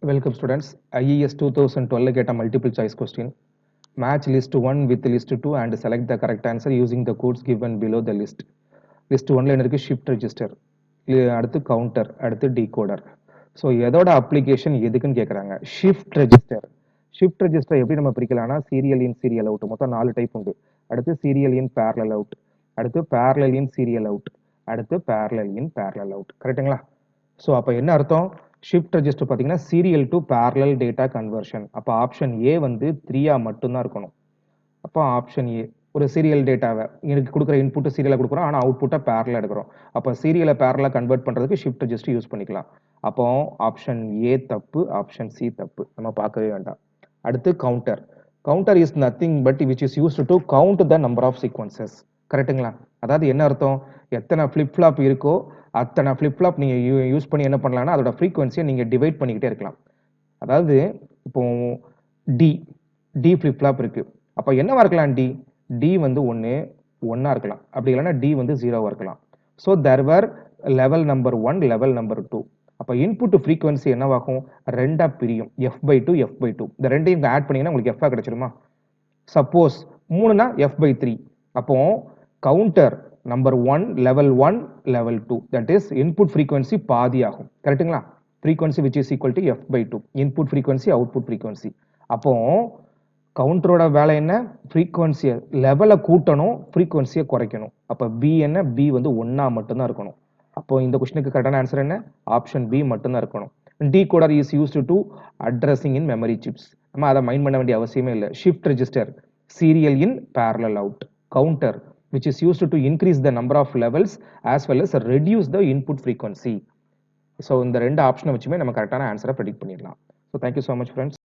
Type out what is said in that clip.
Welcome students. IES 2012 get a multiple choice question. Match list 1 with list 2 and select the correct answer using the codes given below the list. List 1ல என்ன இருக்கு shift register. அடுத்து counter, அடுத்து decoder. So எதோட application எதுக்குன்னு கேட்குறாங்க. Shift register. Shift register எப்படி நம்ம பிரிக்கலாம்னா serial இன் serial out மொத்தம் 4 டைப் உண்டு. அடுத்து சீரியல் இன் பேரலல் அவுட், அடுத்து பேரலல் இன் சீரியல் அவுட், அடுத்து பேரலல் இன் பேரலல் அவுட். கரெக்ட்டுங்களா? ஸோ அப்போ என்ன அர்த்தம்? ஷிஃப்ட் ரெஜிஸ்டர் பார்த்தீங்கன்னா serial to parallel data conversion. அப்போ ஆப்ஷன் ஏ வந்து 3ஆ மட்டும்தான் இருக்கணும். அப்போ ஆப்ஷன் ஏ ஒரு சீரியல் டேட்டாவை எனக்கு கொடுக்குற இன்புட் சீரியலை கொடுக்குறோம், ஆனால் அவுட்புட்டை பேரலாக எடுக்கிறோம். அப்போ சீரியலை பேரலாக கன்வெர்ட் பண்ணுறதுக்கு ஷிஃப்ட் ரெஜிஸ்டர் யூஸ் பண்ணிக்கலாம். அப்போ ஆப்ஷன் ஏ தப்பு, ஆப்ஷன் சி தப்பு, நம்ம பார்க்கவே வேண்டாம். அடுத்து counter. Counter is nothing but which is used to count the number of sequences. கரெக்டுங்களா? அதாவது என்ன அர்த்தம்? எத்தனை ஃப்ளிப் ஃப்ளாப் இருக்கோ அத்தனை ஃப்ளிப் ஃப்ளாப் நீங்கள் யூஸ் பண்ணி என்ன பண்ணலாம்னா அதோட ஃப்ரீக்வன்சியை நீங்கள் டிவைட் பண்ணிக்கிட்டே இருக்கலாம். அதாவது இப்போ டி டி ஃப்ளிப் ஃப்ளாப் இருக்கு. அப்போ என்னவா இருக்கலாம்? டி வந்து ஒன்னா இருக்கலாம், அப்படி இல்லைன்னா டி வந்து 0வா இருக்கலாம். ஸோ தேர் வர் லெவல் நம்பர் 1, லெவல் நம்பர் 2. அப்போ இன்புட் ஃப்ரீக்வன்சி என்னவாகும்? 2ஆ பிரியும். f/2 f/2 இந்த ரெண்டையும் ஆட் பண்ணீங்கன்னா உங்களுக்கு f கிடைச்சிருமா? சப்போஸ் 3னா f/3. அப்போ counter number 1, level 1, level 2 that is input frequency பாதி ஆகும். கரெக்ட்டுங்களா? Frequency which is equal to f/2 input frequency output frequency. அப்போ கவுண்டரோட வேலை என்ன? ஃப்ரீக்வன்சியை லெவலை கூட்டணும், ஃப்ரீக்வன்சியை குறைக்கணும். அப்போ பி என்ன? பி வந்து 1ஆ மட்டும்தான் இருக்கணும். அப்போ இந்த கொஸ்டினுக்கு கரெக்டான ஆன்சர் என்ன? ஆப்ஷன் பி மட்டும்தான் இருக்கணும். Decoder is used to addressing in memory chips. நம்ம அதை மைண்ட் பண்ண வேண்டிய அவசியமே இல்லை. Shift register serial in parallel out. Counter which is used to increase the number of levels as well as reduce the input frequency. So இந்த ரெண்டு ஆப்ஷனை வச்சுமே நம்ம கரெக்டான ஆன்சரை ப்ரெடிக்ட் பண்ணிடலாம். So thank you so much friends.